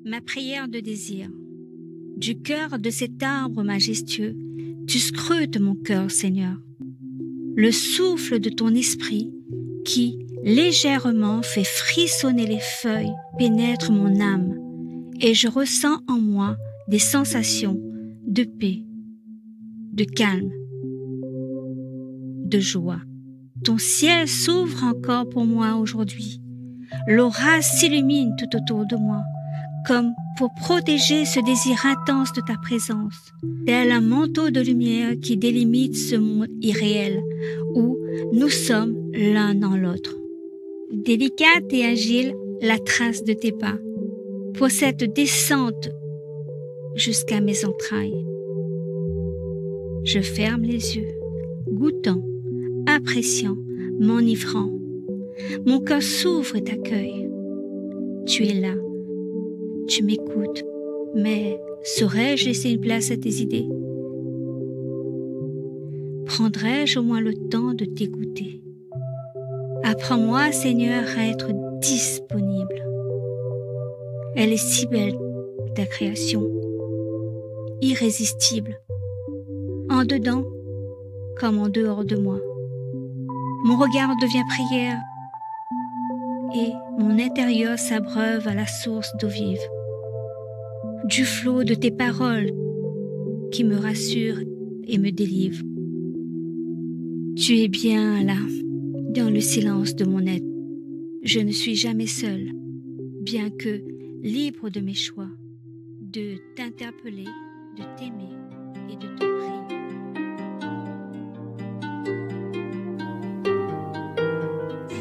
ma prière de désir. Du cœur de cet arbre majestueux, tu scrutes mon cœur, Seigneur. Le souffle de ton esprit, qui, légèrement, fait frissonner les feuilles, pénètre mon âme, et je ressens en moi des sensations de paix, de calme, de joie. Ton ciel s'ouvre encore pour moi aujourd'hui. L'aura s'illumine tout autour de moi, comme pour protéger ce désir intense de ta présence, tel un manteau de lumière qui délimite ce monde irréel où nous sommes l'un dans l'autre. Délicate et agile, la trace de tes pas, pour cette descente jusqu'à mes entrailles. Je ferme les yeux, goûtant, appréciant, m'enivrant. Mon cœur s'ouvre et t'accueille. Tu es là, tu m'écoutes, mais saurais-je laisser une place à tes idées? Prendrais-je au moins le temps de t'écouter? Apprends-moi, Seigneur, à être disponible. Elle est si belle, ta création, irrésistible, en dedans comme en dehors de moi. Mon regard devient prière et mon intérieur s'abreuve à la source d'eau vive, du flot de tes paroles qui me rassurent et me délivrent. Tu es bien là, dans le silence de mon être. Je ne suis jamais seule, bien que libre de mes choix, de t'interpeller, de t'aimer et de te prier.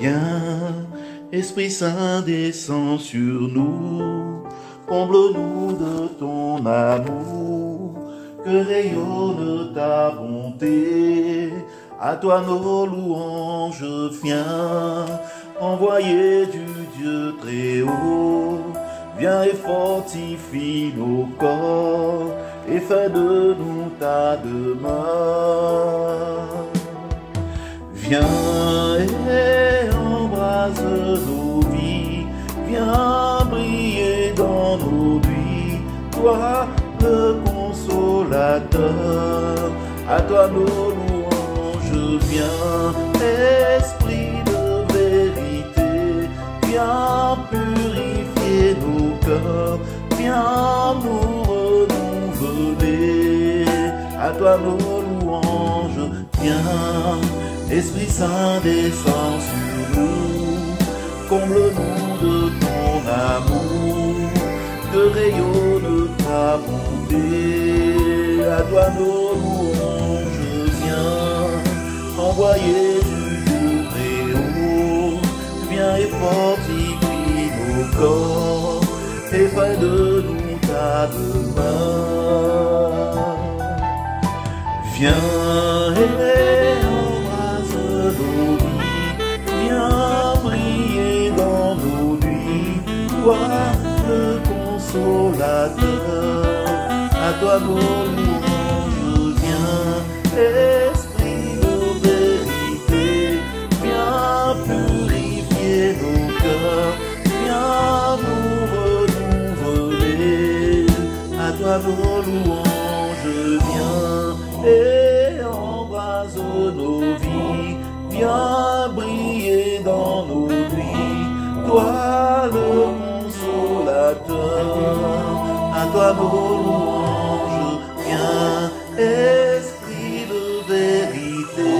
Viens, Esprit Saint, descends sur nous, comble-nous de ton amour, que rayonne ta bonté. À toi nos louanges, viens, envoyé du Dieu très haut, viens et fortifie nos corps, et fais de nous ta demeure. Viens et embrase nos vies, viens briller dans nos nuits, toi le consolateur, à toi nos louanges, viens, Esprit de vérité, viens purifier nos cœurs, viens nous renouveler, à toi nos louanges, viens, Esprit Saint, descend sur nous, comble-nous de ton amour, que rayonne ta bonté, à toi nos louanges, viens, envoyé du Dieu très haut, viens et fortifie nos corps, et fais de nous ta demeure. Viens et embrase nos vies, viens briller dans nos nuits, toi le consolateur, à toi nos louanges, viens, Esprit de vérité, viens purifier nos cœurs, viens nous renouveler, à toi nos louanges, viens et embrase nos vies, viens briller dans nos nuits, toi le consolateur, à toi nos louanges, viens, Esprit de vérité,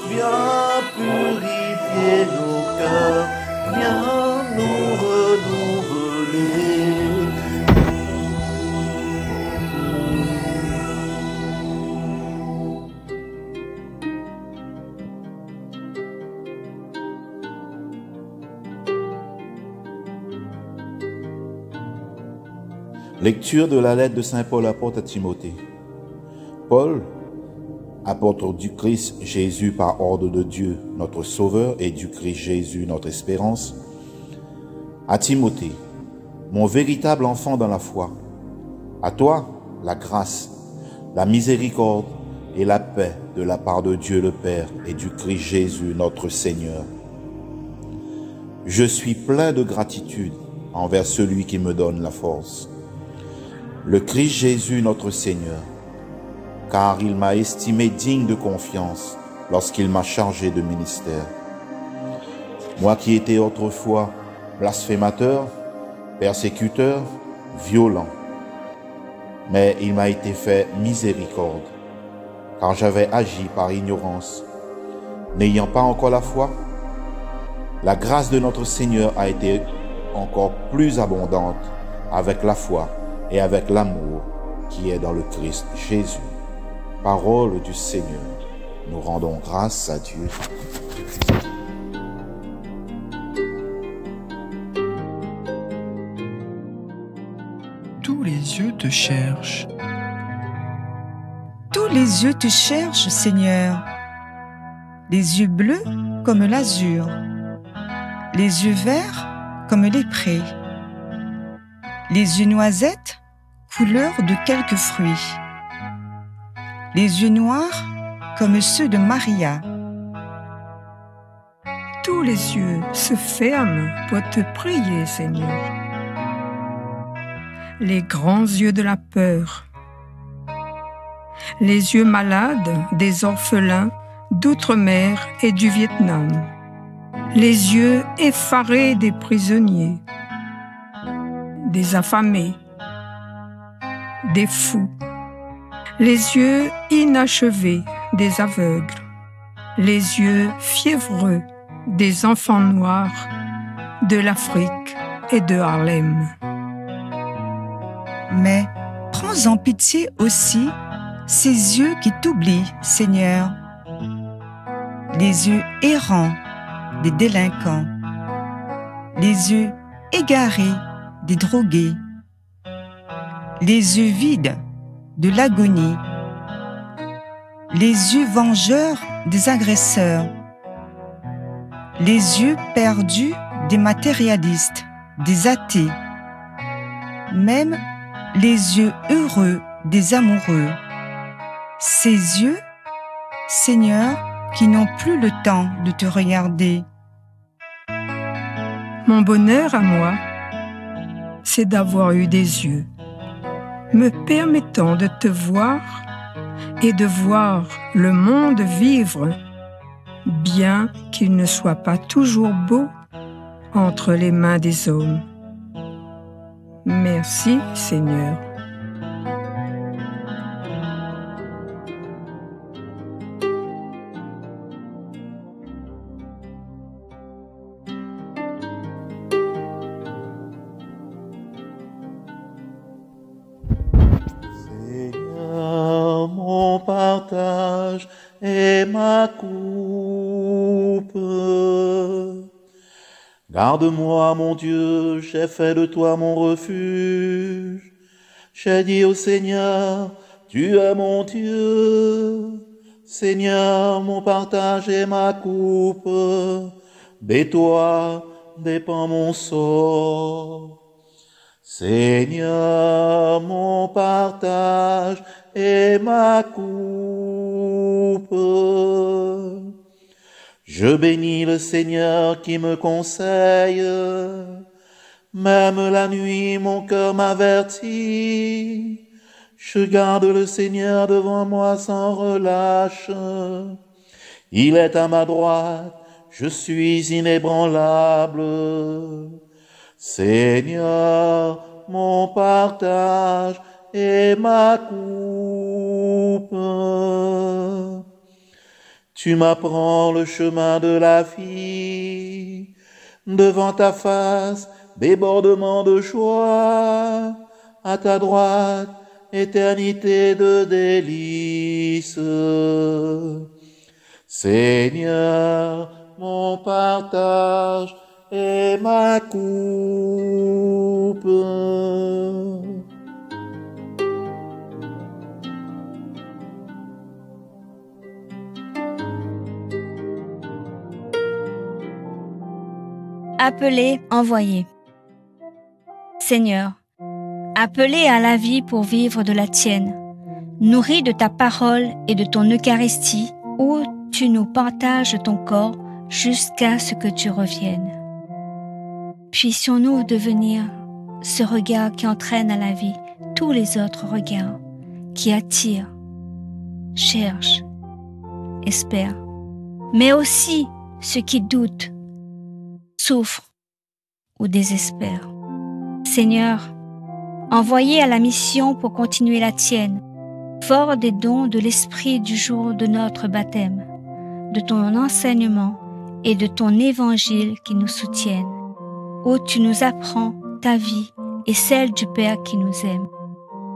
viens purifier nos cœurs, viens nous renouveler. Lecture de la lettre de Saint Paul apôtre à Timothée. Paul, apôtre du Christ Jésus par ordre de Dieu, notre Sauveur, et du Christ Jésus, notre espérance, à Timothée, mon véritable enfant dans la foi. À toi, la grâce, la miséricorde et la paix de la part de Dieu le Père et du Christ Jésus, notre Seigneur. Je suis plein de gratitude envers celui qui me donne la force. Le Christ Jésus notre Seigneur, car il m'a estimé digne de confiance lorsqu'il m'a chargé de ministère. Moi qui étais autrefois blasphémateur, persécuteur, violent, mais il m'a été fait miséricorde, car j'avais agi par ignorance, n'ayant pas encore la foi. La grâce de notre Seigneur a été encore plus abondante avec la foi et avec l'amour qui est dans le Christ Jésus. Parole du Seigneur. Nous rendons grâce à Dieu. Tous les yeux te cherchent. Tous les yeux te cherchent, Seigneur. Les yeux bleus comme l'azur, les yeux verts comme les prés, les yeux noisettes, couleur de quelques fruits, les yeux noirs comme ceux de Maria. Tous les yeux se ferment pour te prier, Seigneur. Les grands yeux de la peur, les yeux malades des orphelins d'outre-mer et du Vietnam, les yeux effarés des prisonniers, des affamés, des fous, les yeux inachevés des aveugles, les yeux fiévreux des enfants noirs de l'Afrique et de Harlem. Mais prends en pitié aussi ces yeux qui t'oublient, Seigneur, les yeux errants des délinquants, les yeux égarés des drogués, les yeux vides de l'agonie, les yeux vengeurs des agresseurs, les yeux perdus des matérialistes, des athées, même les yeux heureux des amoureux. Ces yeux, Seigneur, qui n'ont plus le temps de te regarder. Mon bonheur à moi, c'est d'avoir eu des yeux, me permettant de te voir et de voir le monde vivre, bien qu'il ne soit pas toujours beau entre les mains des hommes. Merci, Seigneur. Seigneur, mon partage et ma coupe. Garde-moi, mon Dieu, j'ai fait de toi mon refuge. J'ai dit au Seigneur, tu es mon Dieu. Seigneur, mon partage et ma coupe. De toi dépend mon sort. Seigneur, mon partage et ma coupe. Je bénis le Seigneur qui me conseille. Même la nuit, mon cœur m'avertit. Je garde le Seigneur devant moi sans relâche. Il est à ma droite, je suis inébranlable. Seigneur, mon partage et ma coupe. Tu m'apprends le chemin de la vie. Devant ta face, débordement de joie. À ta droite, éternité de délices. Seigneur, mon partage et ma coupe. Appelé, envoyé. Seigneur, appelé à la vie pour vivre de la tienne, nourri de ta parole et de ton Eucharistie, où tu nous partages ton corps jusqu'à ce que tu reviennes. Puissions-nous devenir ce regard qui entraîne à la vie tous les autres regards, qui attirent, cherchent, espèrent, mais aussi ceux qui doutent, souffrent ou désespèrent. Seigneur, envoyé à la mission pour continuer la tienne, fort des dons de l'Esprit du jour de notre baptême, de ton enseignement et de ton évangile qui nous soutiennent, où tu nous apprends ta vie et celle du Père qui nous aime.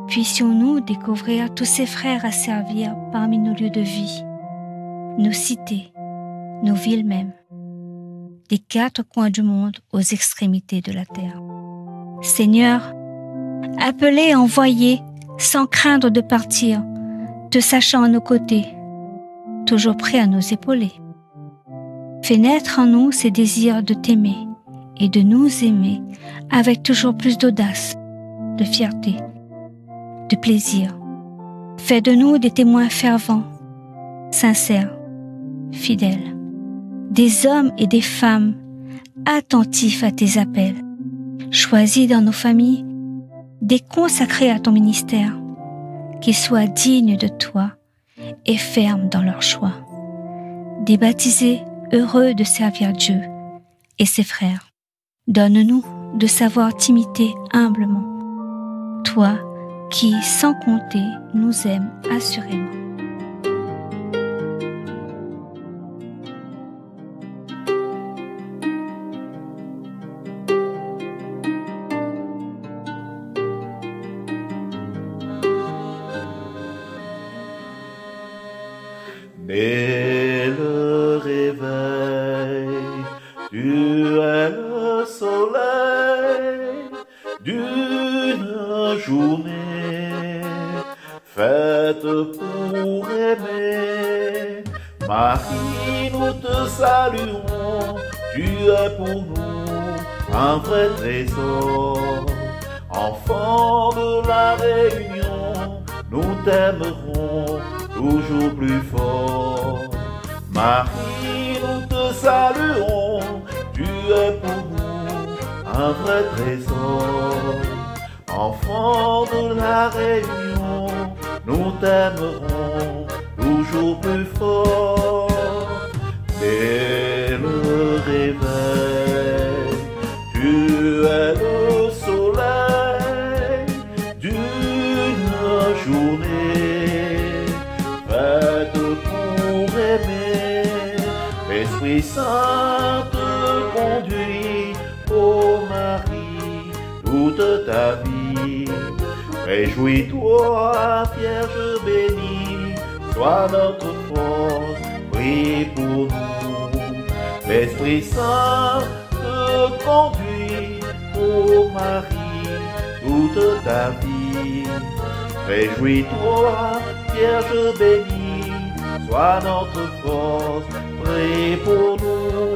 Puissions-nous découvrir tous ces frères à servir parmi nos lieux de vie, nos cités, nos villes mêmes, des 4 coins du monde aux extrémités de la terre. Seigneur, appelé et envoyé sans craindre de partir, te sachant à nos côtés, toujours prêt à nous épauler. Fais naître en nous ces désirs de t'aimer et de nous aimer avec toujours plus d'audace, de fierté, de plaisir. Fais de nous des témoins fervents, sincères, fidèles, des hommes et des femmes attentifs à tes appels, choisis dans nos familles, des consacrés à ton ministère, qui soient dignes de toi et fermes dans leur choix, des baptisés heureux de servir Dieu et ses frères. Donne-nous de savoir t'imiter humblement, toi qui, sans compter, nous aimes assurément. Dès le réveil, tu es le soleil d'une journée faite pour aimer. Marie, nous te saluons, tu es pour nous un vrai trésor. Enfant de la réunion, nous t'aimerons toujours plus fort. Marie, nous te saluons, tu es pour nous un vrai trésor. Enfant de la réunion, nous t'aimerons toujours plus fort. Dès le réveil, tu es le soleil d'une journée faite pour aimer. L'Esprit Saint te conduit, ô Marie, toute ta vie. Réjouis-toi, Vierge bénie, sois notre force, prie pour nous. L'Esprit Saint te conduit, ô Marie, toute ta vie. Réjouis-toi, Vierge bénie, sois notre force, prie pour nous.